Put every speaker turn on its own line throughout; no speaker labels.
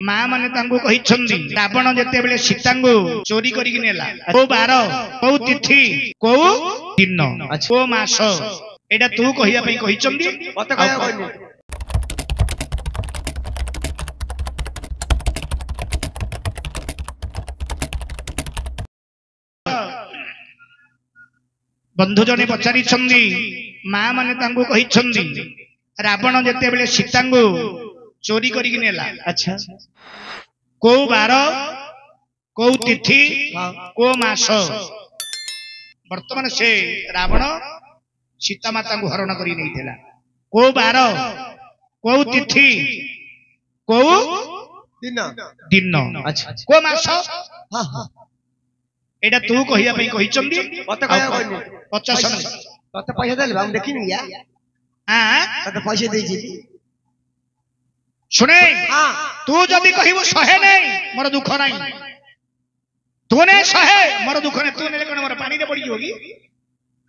माँ माने तांको कहिछंदी रावण जेते बेले सीतांगो चोरी करिक नेला को बार को तिथि को दिन को मास एटा तू कहिया पई कहिछंदी
मते कहया कहनी
बंधु जने पचारि छंदी माँ माने तांको कहिछंदी रावण जेते बेले सीतांगो चोरी करिक नेला
अच्छा
को बार को तिथि को मास वर्तमान से रावण सीता माता को हरण करी नहीं थिला को बार को तिथि को
दिन
दिन
अच्छा
को मास
हां हां
एटा तू कहिया पई कहिचंदी
मते कहया कहनी
50
तते पैसा देले हम देखिनी या
हां
तते पैसा देई छी
सुने
हां
तू जदी कहिबो सहे नहीं मोर दुख नहीं तू ने सहे मोर दुख नहीं तू ने कोन मोर पानी रे पड़ी जोगी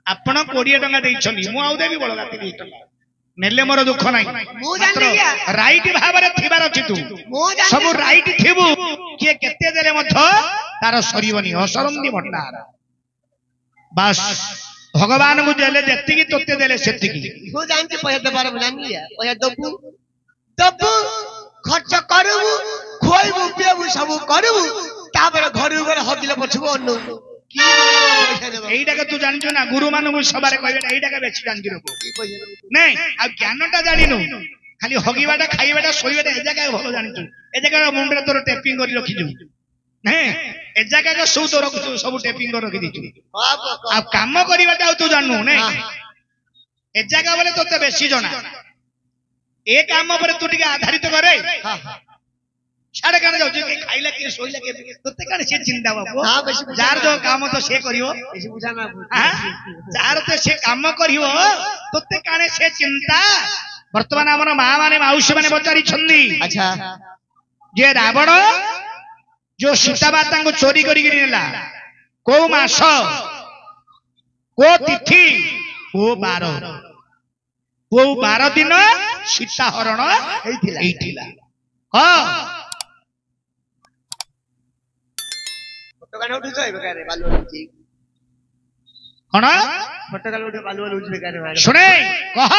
आपण 20 टका देई छली मु आउ देबी बळ राती 20 टका नेले मोर दुख नहीं
मु जानली
राइट भाबरे थिबार अछि तू सब राइट थिबु के केते देले मध्य तार सरीबनी असरंदी भंडार बस भगवान को देले जेतिकी तोते देले सेतिकी
हो जानते पैसा देबार जानली पैसा दबु दबु खर्च करबु खोइबु पियबु सब करबु तापर घर घर हदिले पछबु अनु की पैसा देबा
एइटा के तू जानजो ना गुरु मानु को सबारे कहबे एइटा के बेची जानजि रो नहीं आ ज्ञानटा जानिनु खाली हगिबाटा खाइबाटा सोइबाटा ए जगह भलो जानितु ए जगह मुंडरे तोर टेपिंग करी रखिजु नहीं ए जगह के सु तो रखु सब टेपिंग कर रखि दितु आ काम करिबाटा तू जाननु नहीं ए जगह बोले तोते बेसी जणा ए काम पर तू टिके आधारित करे हां छाड़ काने जाउ जे खाइला के सोइला के तोते काने से चिंता बाबू
हां बेसी
जार जो काम तो से करियो
बेसी बुझाना
हां जार तो से काम करियो तोते काने से चिंता वर्तमान हमर मां माने माउसी माने बचारी छंदी
अच्छा
जे रावण जो सीता माता को चोरी करी नेला को मास को तिथि को बार वो 12 दिन सीता हरण एइथिला हां
फोटो काने उठु जाय बेकारे बालू उठी
कोन
फोटो काने उठे बालू उठी बेकारे भाई
सुने कह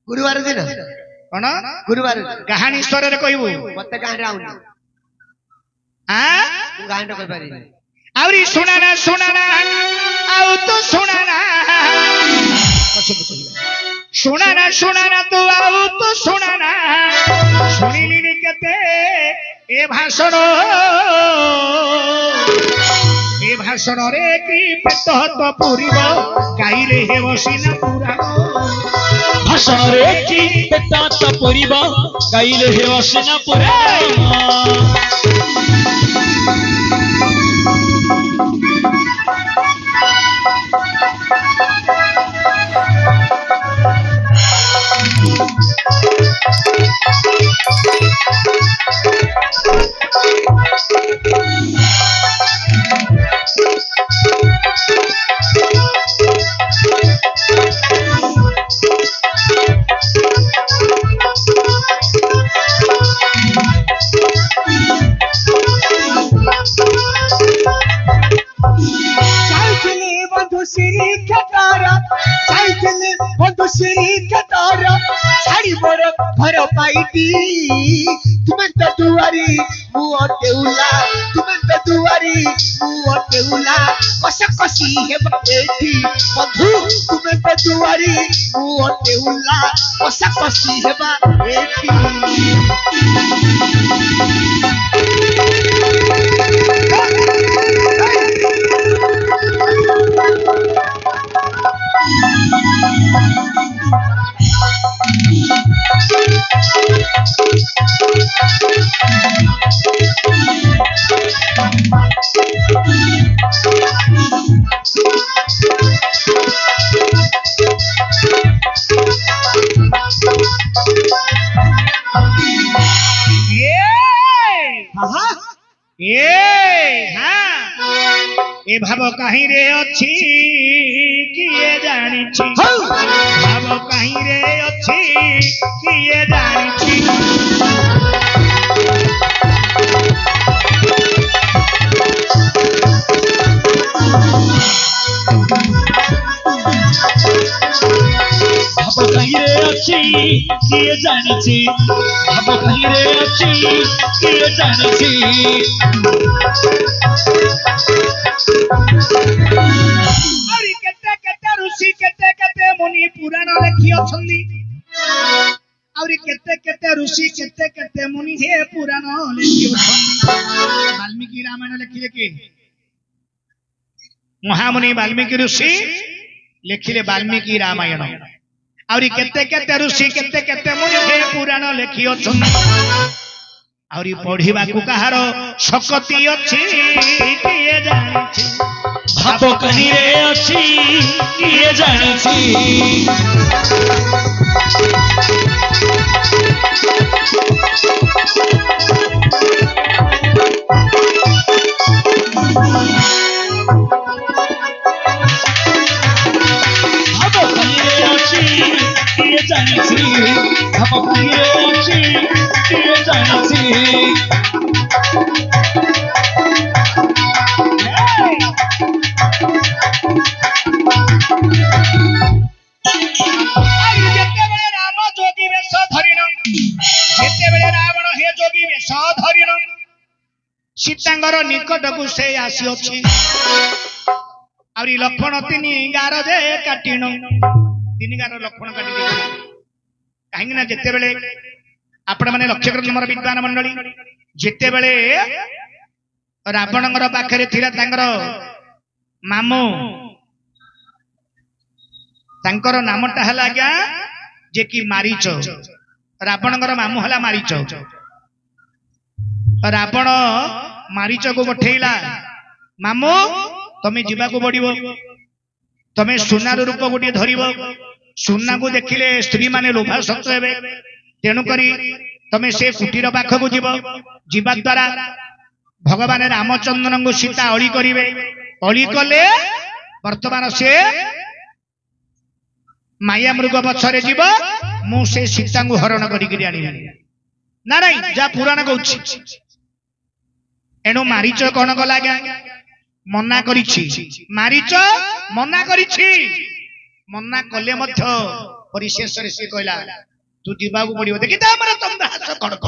गुरुवार दिन
कोन
गुरुवार
कहानी स्वर रे कहबू
मते कहानी आउनी
हां
तू कहानी कह पारी
आवरी सुनाना आउ तो सुनाना सुनाना तू आउ तो सुनाना सुनिली केते ए भाषण रे की पेट तो पूरीबो गाइले हे बसिना पूरा
भाषण रे की पेट तो पूरीबो गाइले हे बसिना पूरा
घर पाइटी तुम्हें तो दुआरी मुओ टेउला तुम्हें तो दुआरी मुओ टेउला कस कसी हे बेटी बंधु तुम्हें तो दुआरी मुओ टेउला कस कसी हे बेटी
ए भाव कहीं रे अच्छी किए जानी भाव कहीं रे अच्छी किए जानी
किए जानिछि भाव कहिरे अछि किए जानिछि
आउरी केते केते ऋषि केते केते मुनि पुराण लेखि अछन्ती आउरी केते केते ऋषि केते केते मुनि हे पुराण लेखि अछन्ती वाल्मीकि रामायण लेखिले के महामुनि वाल्मीकि ऋषि लेखिले वाल्मीकि रामायण आउरी केते केते ऋषि केते केते मुनि हे पुराण लेखि अछन्ती आउरी पढ़िबा को कहार शक्ति अछि किए जानिछि
भाव कहिरे अछि किए जानिछि
सीतांगर निकट को से आसी अछि आउरी लक्ष्मण तीन गार जे काटिन तीन गार लक्ष्मण काटि दे काहेकि ना जेते बेले आपण माने लक्ष्य कर मोर विद्वान मंडली जेते बेले रावणंगर पाखरे थिला तांगर मामू तांकर नामटा हला क्या जे कि मारीच रावणंगर मामू हला मारीच रावण मारीच को पठेला मामू तमे जीवा को पड़िबो तमे सुनार रूप गोटे धरिबो सुना को देखिले स्त्री माने लोभासक्त हेबे तेणु करी तमे से कुटीर पाख को जीवा द्वारा भगवान रामचंद्र को सीता अली करिवे अली कले वर्तमान से माया मृग पछरे जीव मु से सीता को हरण करिकरी आनी ना नहीं जा पुराण कहूछि एणु मारीच कौन कला मना करिछि मारीच मना करिछि मना कले मध्य परिशेष रे से कहला तू जीवा को पड़िबो देखि त हमर चंद्रहास खड़क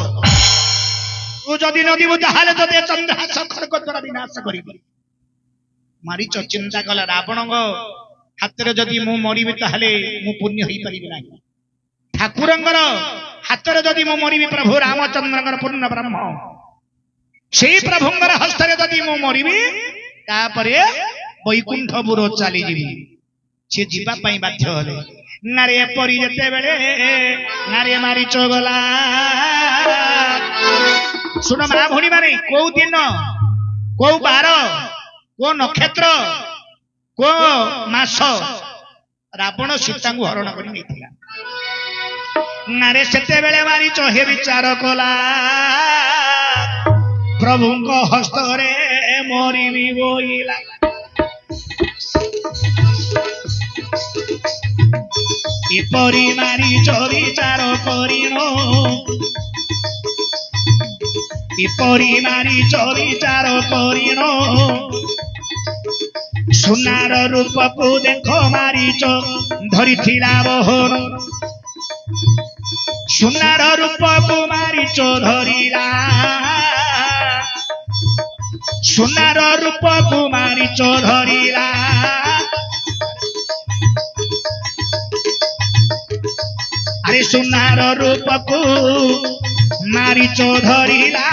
तू जदि न दिबो ताहाले तते चंद्रहास खड़क द्वारा विनाश करिबो मारीच चिंता कला रावण गो हाथ रे जदि मु मरिबि ताहाले मु पुण्य होई परिबि नाही ठाकुरंगर हाथ रे जदि मु मरिबि प्रभु रामचंद्रंगर पूर्ण ब्रह्म सेई प्रभुंगर हस्त रे जदि मु मरिबि तापरे वैकुंठपुर चली जीवी से जीवा पाई बाध्य होले नारे परी जेते बेले नारे मारी चगला सुन मा भणी माने को दिन को बार को नक्षत्र को मास रावण सीता को हरण करी नेथिला नारे सेते बेले मारी चहे विचार कला प्रभु को हस्त रे मोरी भी बोइला इपरी मारी विचार करिनो इपरी मारी विचार करिनो सुनार रूप को देखो मारीच धरिथिला बहन सुनार रूप को मारीच धरिला सुनार रूप को मारीच धरिला अरे सुनार रूप को मारीच धरिला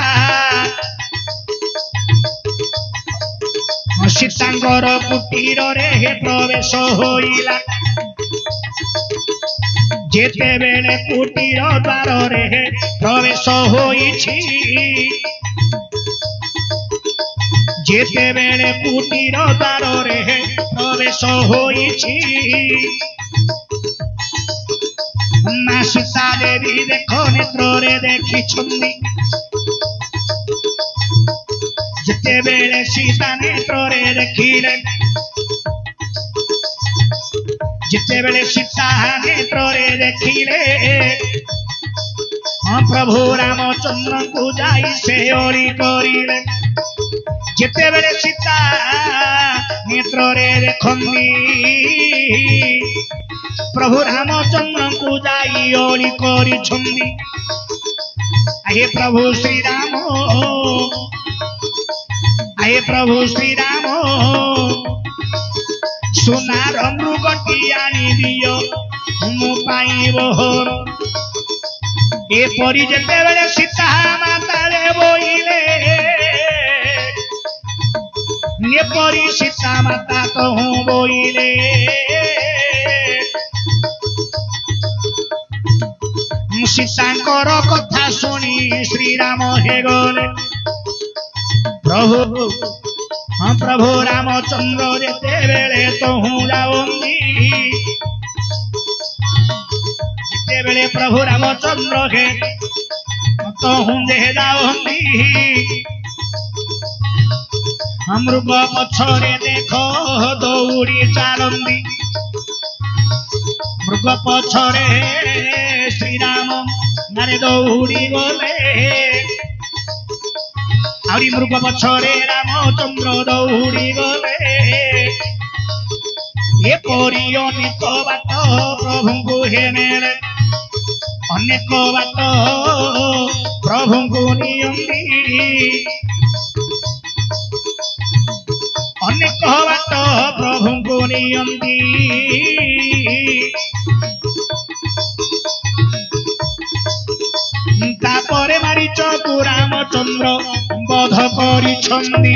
सीतांगर कुटीर रे प्रवेश होइला जेते बेले कुटीर द्वार रे प्रवेश होइछि जेते बेले कुटीर द्वार रे प्रवेश होइछि मां सीता देवी देखो नेत्र रे देखि छुन्नी जेते बेले सीता नेत्र रे देखिले जेते बेले सीता नेत्र रे देखिले हाँ प्रभु रामचंद्र को जाई से ओली करिले जेते बेले सीता नेत्र रे देखन्नी प्रभु रामचंद्र को जाई ओली करी छंदी आए प्रभु श्री राम आए प्रभु श्री राम सोनार मृगटी आनी दियो मु पाई बोहर ए परी जेते बेले सीता माता रे बोइले ने परी सीता माता तो हूँ बोइले सीतांकर कथा शुणी श्रीराम हे गले प्रभु हाँ प्रभु रामचंद्र जेते बेले तो हूँ जाऊंगी जेते बेले प्रभु रामचंद्र हे तो हूँ जे जाऊंगी मृग पछरे देखो दौड़ी चालंदी मृग पछरे श्रीराम नारे दौड़ी गले आउरी मृग पछरे रामचंद्र दौड़ी गले ए परी अनेक बाट प्रभु को हेनेले अनेक बाट प्रभु को नियंती अनेक बाट प्रभु को नियंती तापरे मारीच को रामचंद्र बध करी छंदी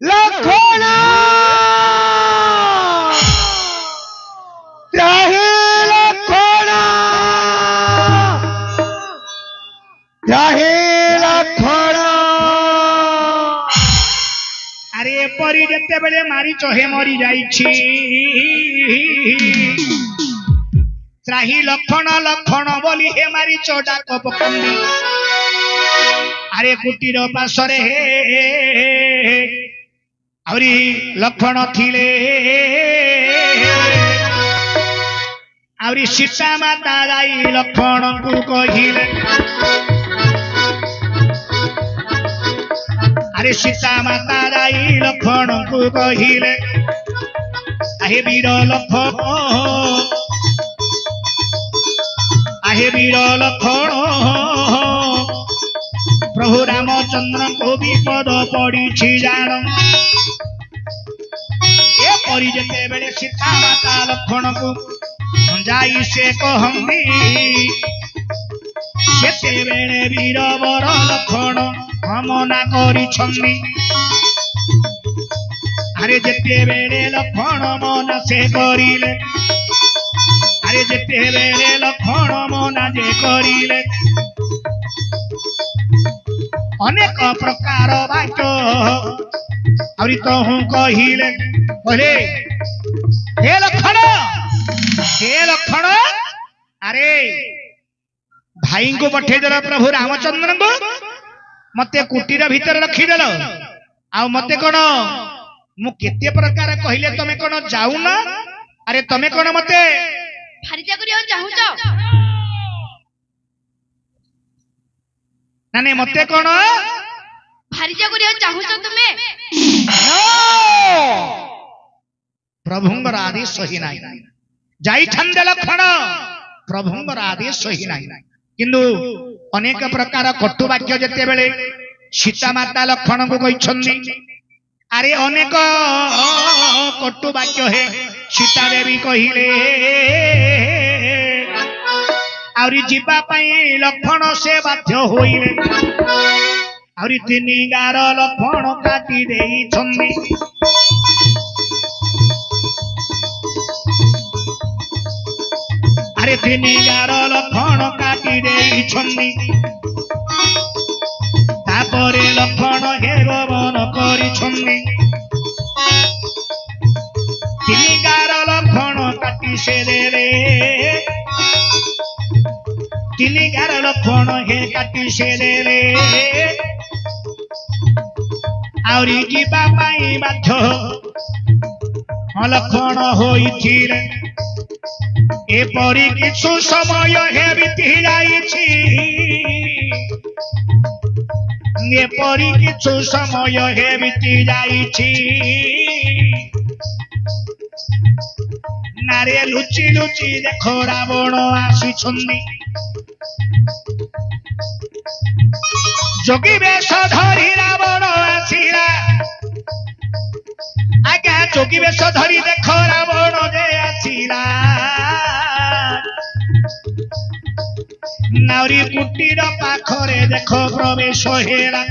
लखन
अरे परी जेते बेले मारी चहे मरी जाइछि त्राही लखन लखन बोली हे मारी चोडा कपकंदी अरे कुटीर पासरे आउरी लखन थिले आउरी सीता माता जाई लखन को कहिले अरे सीता माता जाई लखन को कहिले आहे वीर लखन आहे वीर लखन प्रभु रामचंद्र को विपद पड़ी जान ए परी जेते बेले सीता माता लखन को जाई से कहंदी सेते बेले वीर बर लखन हमना करी छंदी अरे जेते बेले लखन मन से करिले अरे जेते बेले लखन मन जे करिले अनेक प्रकार बात आउरी तो हूँ कहिले कहले हे लखन अरे भाई को पठे देल प्रभु रामचंद्र को मते कुटीर भीतर रखीदेल आ मते कौन मु केते प्रकार कहले तमे कौन जाऊन अरे तमे कौन मते
भारिजा करिया चाहूच
नाने मते कौन
भारिजा करिया चाहूच तुमे
प्रभुंगर आदेश सही नाही जाई छंदे लखन प्रभुंगर आदेश सही नाही किंतु अनेक प्रकार कटु वाक्य जेते बेले सीता माता लखन को कहिछन्नी अरे अनेक कटु वाक्य हे सीता देवी कहिले आउरी जीवा पई लखन से बाध्य होइले आउरी तिनी गार लखन काटी देई छन्नी अरे तिनी गार लखन काटी देई छन्नी तापरे लखन हे गमन करी छन्नी तिनी गार लखन काटी से देले तिनी गार लखन हे काटी से देले आउरी जीवा पाई बाध्य लखन होइथिले एपरी किछु समय हे बीती जाइछि ଏପରି କିଛି ସମୟ ହେ ବିତି ଯାଇଛି ନାରେ ଲୁଚି ଲୁଚି ଦେଖ ରାବଣ ଆସିଛନ୍ତି ଯୋଗୀ ବେଶ ଧରି ରାବଣ ଆସିଲା ଆଜ୍ଞା ଯୋଗୀ ବେଶ ଧରି ଦେଖ ରାବଣ ଯେ ଆସିଲା ନାଉରୀ କୁଟୀର ପାଖରେ ଦେଖ ପ୍ରବେଶ ହେଲା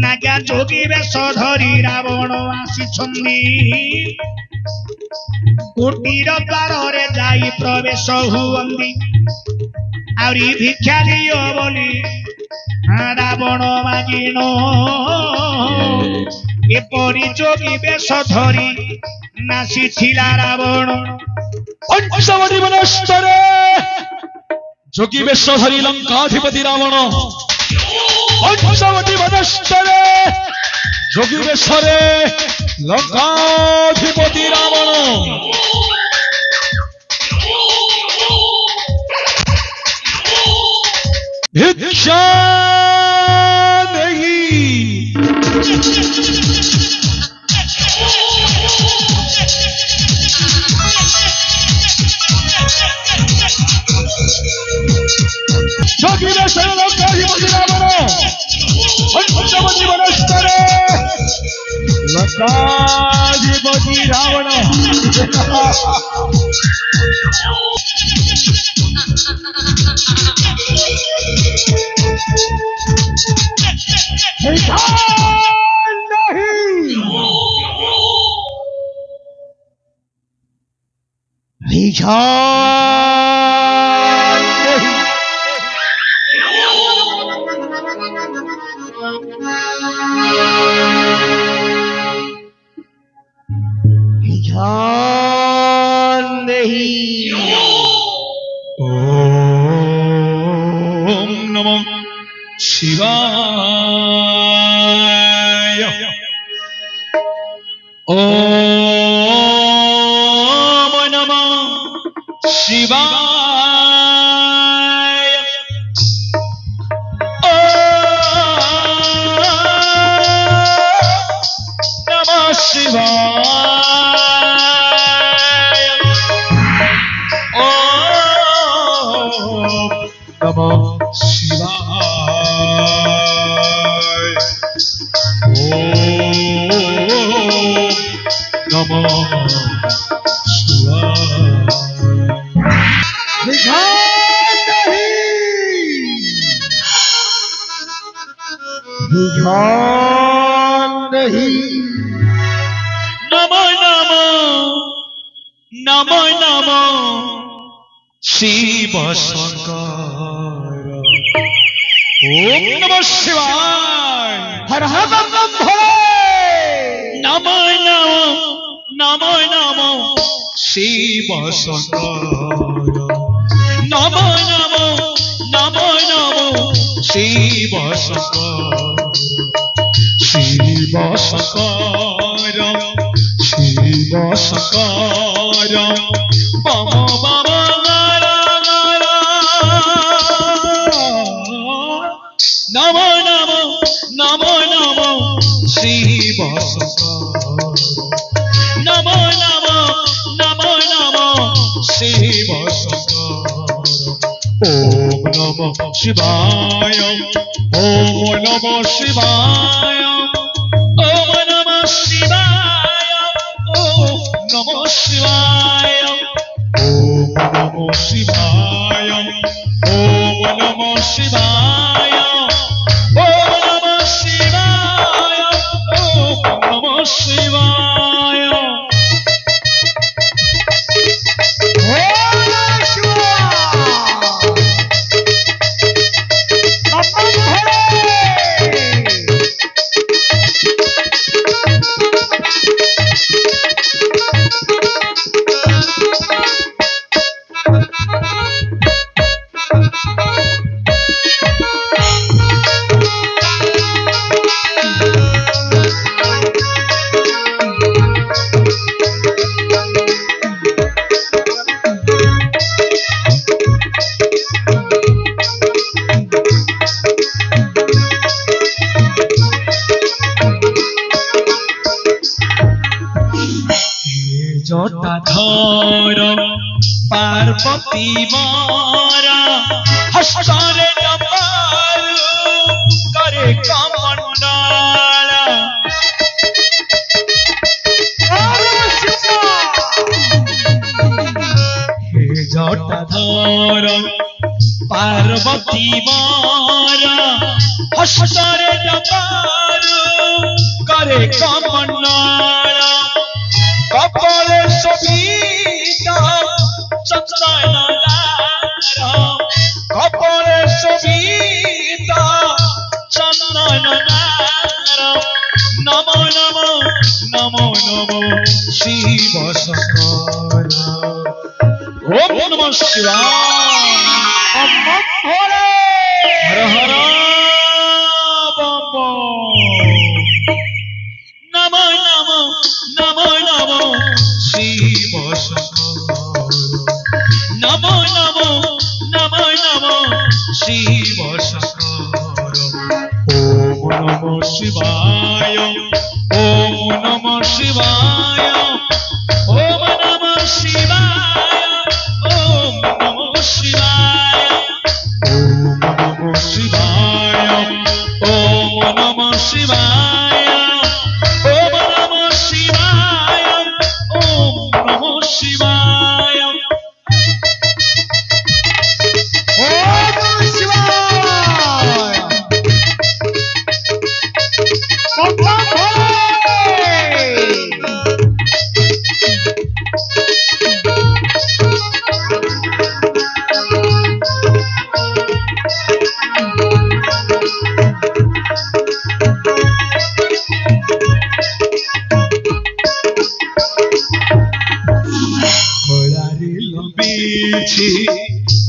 ନାଗା ଯୋଗୀ ବେଶ ଧରି ରାବଣ ଆସିଛନ୍ତି କୁଟୀର ଦ୍ୱାରରେ ଯାଇ ପ୍ରବେଶ ହୁଅନ୍ତି ଆହୁରି ଭିକ୍ଷା ଦିଅ ବୋଲି ରାବଣ ମାଗିଣ ଏପରି ଯୋଗୀ ବେଶ ଧରି ନାସିଥିଲା ରାବଣ
ପଞ୍ଚବଟୀ ବନସ୍ତରେ ଯୋଗୀ ବେଶ ଧରି ଲଙ୍କାଧିପତି ରାବଣ ପଞ୍ଚବଟୀ ବନସ୍ତରେ ଯୋଗୀ ବେଶରେ ଲଙ୍କାଧିପତି ରାବଣ ଭିକ୍ଷା ନେଇ যোগী বেশরে লঙ্কাধিপতি রাবণ পঞ্চবটী বনস্ତରେ লঙ্কাধিপতি রাবণ ओम नमो शिवाय ओम नमो शिवाय ओम नमः शिवाय ओम नमः शिवाय ओम नमः नमो नमो नमो नमो शिव शंकर ओम नमः शिवाय हर हर बम बम भोले नमो नमो नमो नमो शिव शंकर नमो नमो नमो नमो शिव शंकर शिव शंकर शिव शंकर बम बम गारा गारा नमो नमो नमो नमो शिव शंकर नमो नमो नमो नमो शिव शंकर ओम नमः शिवाय ओम नमः शिवाय ओम नमः शिवाय ओम नमः शिवाय ओम नमः शिवाय ओम नमः शिवाय ओम नमः शिवाय ओम नमः शिवाय जटाधर पार्वती मारा हस्तारे डमरू करे कमंडला हे जटाधर पार्वती मारा हस्तारे डमरू करे कमंडला कपाले शोभिता चंदन कपाले शोभिता चंदन नमो नमो नमो नमो शिव शंकर ओम नमः शिवाय हर हर बम नमो नमो नमो नमो शिव शंकर नमो नमो नमो नमो शिव शंकर ओम नमो शिवाय ओम नमो शिवाय ओम नमो शिवाय ओम नमो शिवाय ओम नमो शिवाय ओम नमो शिवाय ओम नमो शिवाय ओम नमो शिवाय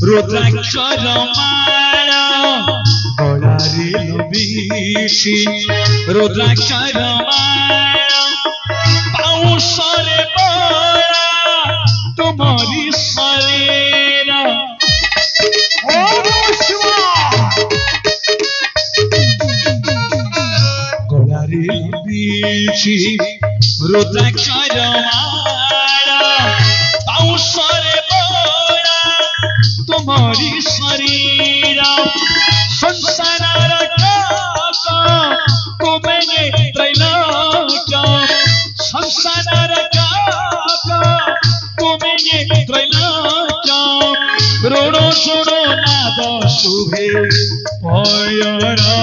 रुद्राक्षर माला गलारे लंबीची रुद्राक्षर माला पाउसरे बड़ा तुम्हारी शरीर गलारे लंबीची रुद्राक्षर माला पाउसरे तुम्हारी शरीर संसार तुम्हें त्रैलोक्य संसार तुम्हें त्रैलोक्य ऋणो सुनो नाद शुभे पयरा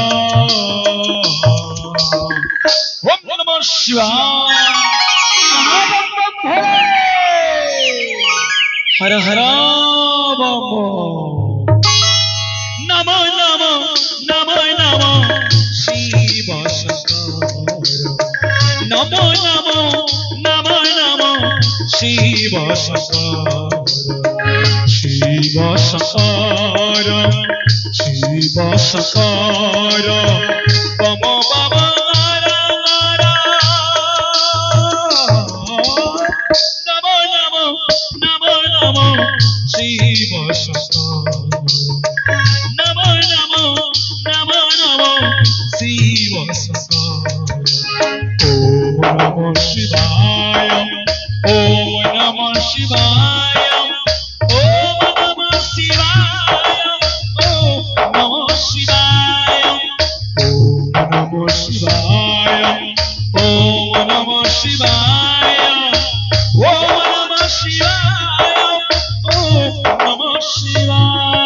ओम नमः शिवाय हर हर नमो नमो नमो नमो शिव शंकर नमो नमो नमो नमो शिव शंकर शिव शंकर शिव शंकर बम बम नमो नमो नमो नमो शिव शंकर नमो नमो नमो नमो शिव शंकर ओम नमः शिवाय ओम नमः शिवाय ओम नमः शिवाय ओम नमः शिवाय ओम नमः शिवाय ओम नमः शिवाय ओम नमः शिवाय ओम नमः शिवाय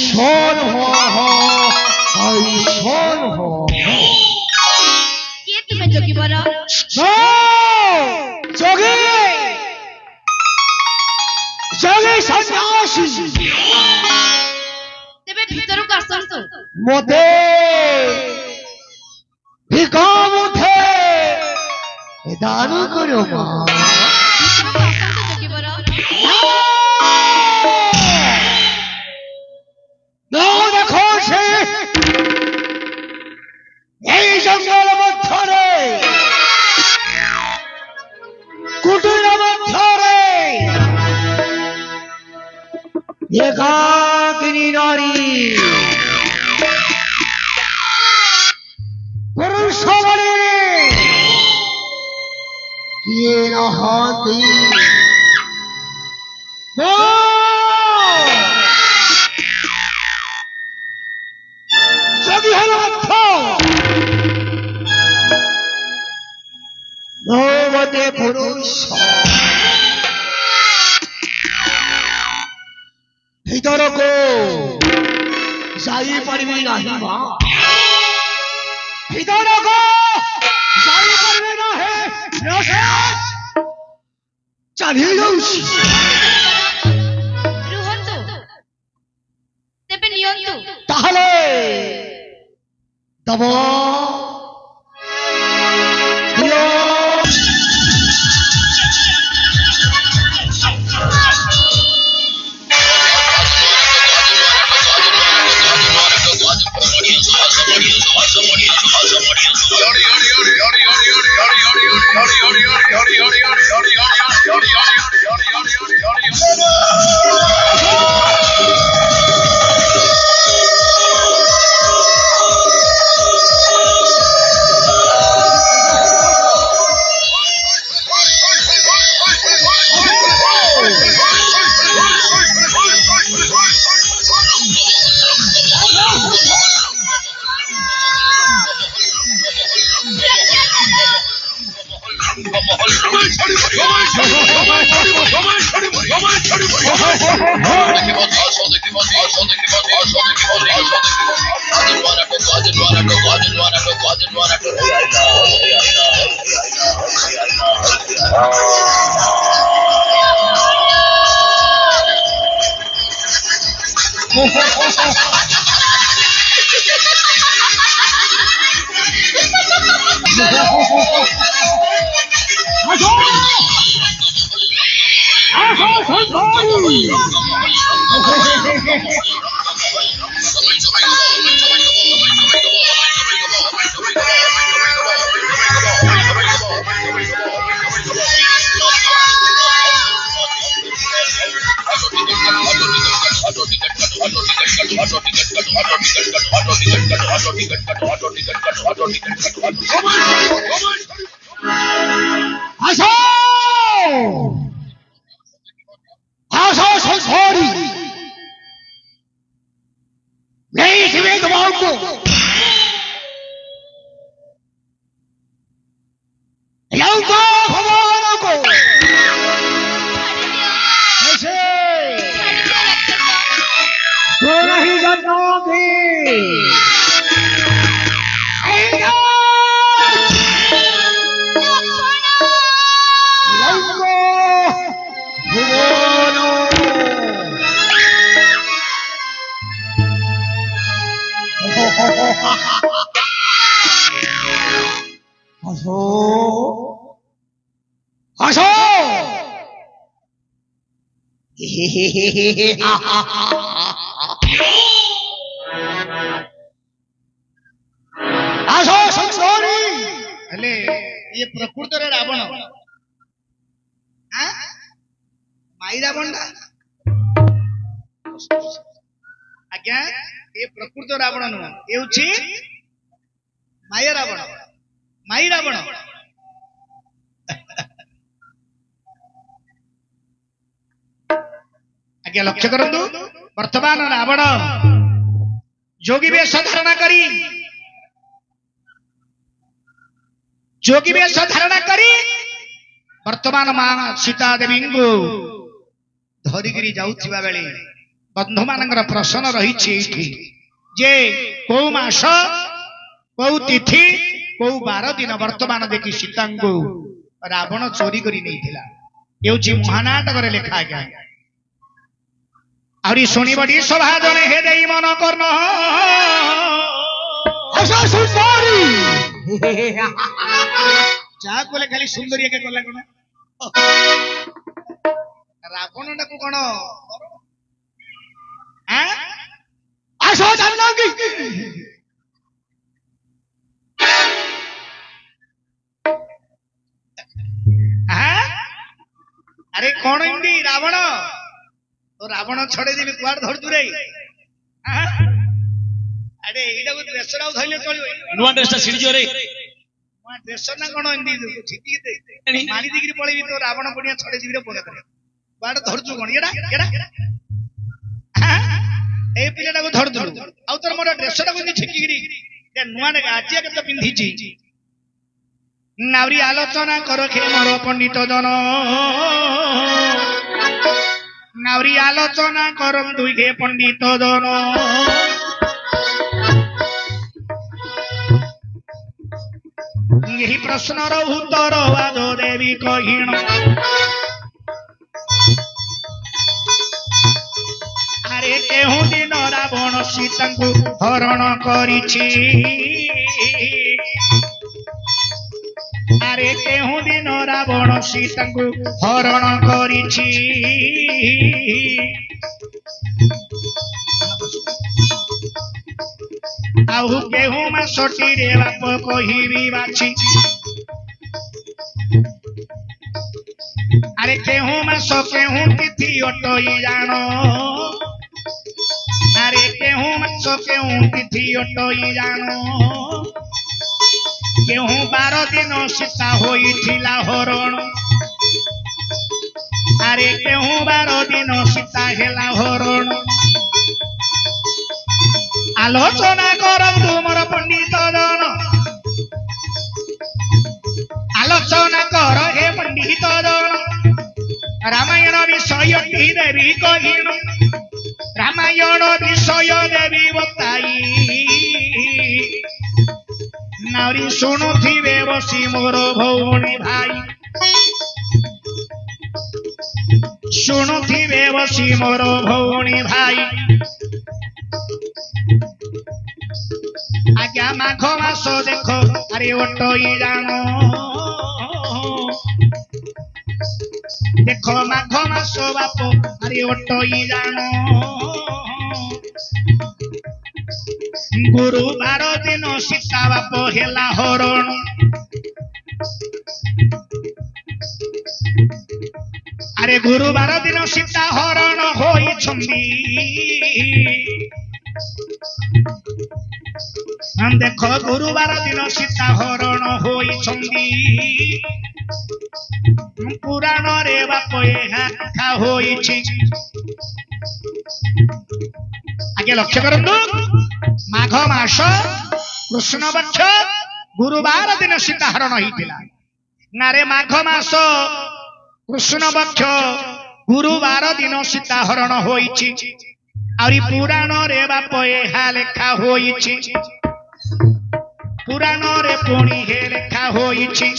आयुष्मान हो आयुष्मान हो
କିଏ ତୁମେ ଯୋଗୀ ବର?
जोगी जोगी सन्यासी
ତେବେ ଭିତରକୁ ଆସନ୍ତୁ।
मोते भिकाम उठे दान करो मां
ଭିତରକୁ ଆସନ୍ତୁ ଯୋଗୀ ବର।
नो देखो से यही जंगल मध्य कुटीर मध्य एकाकिनी नारी पुरुष बने किए नहाती सभी नौवते पुरुष भीतर को जाई पड़वी नहीं मां भीतर को जाई पड़वी ना है चली जाऊँ
ରୁହନ୍ତୁ ତେବେ ନିଅନ୍ତୁ।
ताहले तब ये प्रकृत रावण माई रावण आज्ञा ये प्रकृत रावण नुह ये माया रावण माई रावण आज्ञा लक्ष्य करंतु वर्तमान रावण जोगी वेश धारणा करी जोगी वेश धारणा करी वर्तमान मां सीता देवी को धरिकी जाउथिबा बेले
बंधु मानकर प्रश्न रही जे कौ मास कौ तिथि कौ 12 दिन वर्तमान देखी सीता को रावण चोरी करी नहीं महानाटक लिखा गया आउरी शुणी बड़ी सभा जने हे देई मन कर्ण जा कोले खाली सुंदरी के कला कोन रावण को कोन हैं आशो जानकी अरे कौन इंदी रावण तो रावण छड़े देवी कुआर धरतु रे अरे एटा को ड्रेसराउ धइले चलियो
नुवा ड्रेसटा सिडिजो रे
नुवा ड्रेस ना कोन इंदी छिटी दे मारी दिगिरी पळेबी तो रावण पुनिया छड़े देवी रे पोगा करे कुआर धरतु कोन एडा ए पिलेटा को धरतु आ तोर मोर ड्रेसटा को छिटी गिरी ए नुवा ने आजिया के तो पिंधी छी नावरी आलोचना करो खे मोर पंडित जन नावरी आलोचना करम दुखे पंडित जन यही प्रश्न उत्तर वाद देवी कहिण अरे केहू दिन रावण सीता को हरण करिछि अरे केहू दिन रावण सीता को हरण करिछि आउ केहू मासटी रे बाप कहिबी बाछि अरे केहू मास केहू तिथि अटई जानो अरे केहू मास केहू तिथि अटई जानो केहू 12 दिन सीता होइथिला हरण अरे केहू 12 दिन सीता हेला हरण आलोचना करंतु मोर पंडित जन आलोचना कर हे पंडित जन रामायण विषय देवी कहिण रामायण विषय देवी बताई नारी शुणुथिबे बसी मोर भौणी भाई शुणुथिबे बसी मोर भौणी भाई आज्ञा माघ मास देख अरे ओटई जानो देख माघ मास बाप अरे ओटई जानो गुरुवार दिन सीता बाप हेला हरण अरे गुरुवार दिन सीता हरण होइछंदी देख गुरुवार दिन सीता हरण होइछंदी पुराण रे बाप एहा कथा होइछि आगे लक्ष्य करंतु माघ मास कृष्ण पक्ष गुरुवार दिन सीता हरण होइतिला ना रे माघ मास कृष्ण पक्ष गुरुवार दिन सीता हरण होइछि आउरी पुराण रे बाप एहा लेखा होइछि पुराण रे पुणी हे लेखा होइछि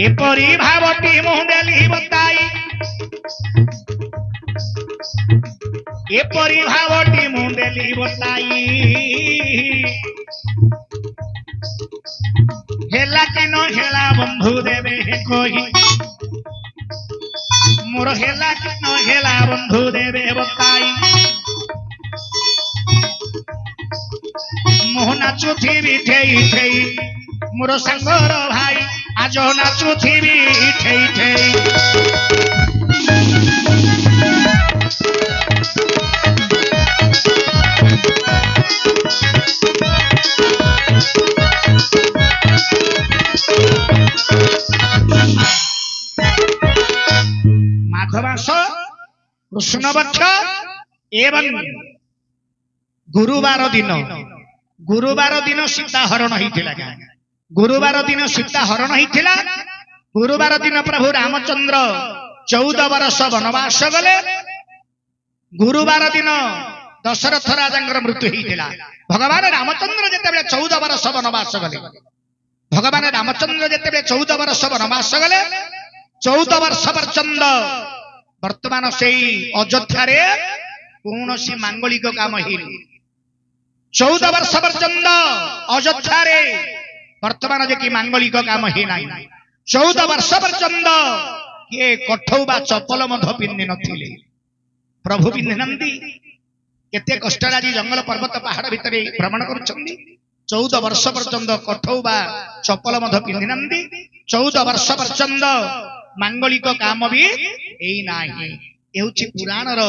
एपरि भावटी मुंडेली बताई एपरि भावटी मुंडेली बताई हेला कि न हेला बंधु देवे हे कही मोर हेला कि न हेला बंधु देवे बताई मोह नाचुथिबी ठेई ठेई मोर सांगर भाई आज नाचुथिबी ठेई ठेई माघ मास कृष्ण पक्ष एवं गुरुवार दिन सीता हरण होइथिला गुरुवार दिन सीता हरण होइथिला गुरुवार दिन प्रभु रामचंद्र 14 ବର୍ଷ ବନବାସ ଗଲେ। ଗୁରୁବାର ଦିନ ଦଶରଥ ରାଜାଙ୍କର ମୃତ୍ୟୁ ହେଇଥିଲା। ଭଗବାନ ରାମଚନ୍ଦ୍ର ଯେତେବେଳେ 14 ବର୍ଷ ବନବାସ ଗଲେ, ଭଗବାନ ରାମଚନ୍ଦ୍ର ଯେତେବେଳେ 14 ବର୍ଷ ବନବାସ ଗଲେ, 14 ବର୍ଷ ପର୍ଯ୍ୟନ୍ତ ବର୍ତ୍ତମାନ ସେଇ ଅଯୋଧ୍ୟାରେ କୌଣସି ମାଙ୍ଗଳିକ କାମ ହେଇନି। 14 ବର୍ଷ ପର୍ଯ୍ୟନ୍ତ ଅଯୋଧ୍ୟାରେ ବର୍ତ୍ତମାନ ଯେ କି ମାଙ୍ଗଳିକ କାମ ହେଇନାହିଁ। 14 ବର୍ଷ ପର୍ଯ୍ୟନ୍ତ କିଏ କଠଉ ବା ଚପଲ ମଧ୍ୟ ପିନ୍ଧି ନଥିଲେ। ପ୍ରଭୁ ପିନ୍ଧିନାହାନ୍ତି। କେତେ କଷ୍ଟରେ ଆଜି ଜଙ୍ଗଲ ପର୍ବତ ପାହାଡ ଭିତରେ ଭ୍ରମଣ କରୁଛନ୍ତି। 14 ବର୍ଷ ପର୍ଯ୍ୟନ୍ତ କଠଉ ବା ଚପଲ ମଧ୍ୟ ପିନ୍ଧି ନାହାନ୍ତି। 14 ବର୍ଷ ପର୍ଯ୍ୟନ୍ତ ମାଙ୍ଗଳିକ କାମ ବି ଏଇ ନାହିଁ। ହେଉଛି ପୁରାଣର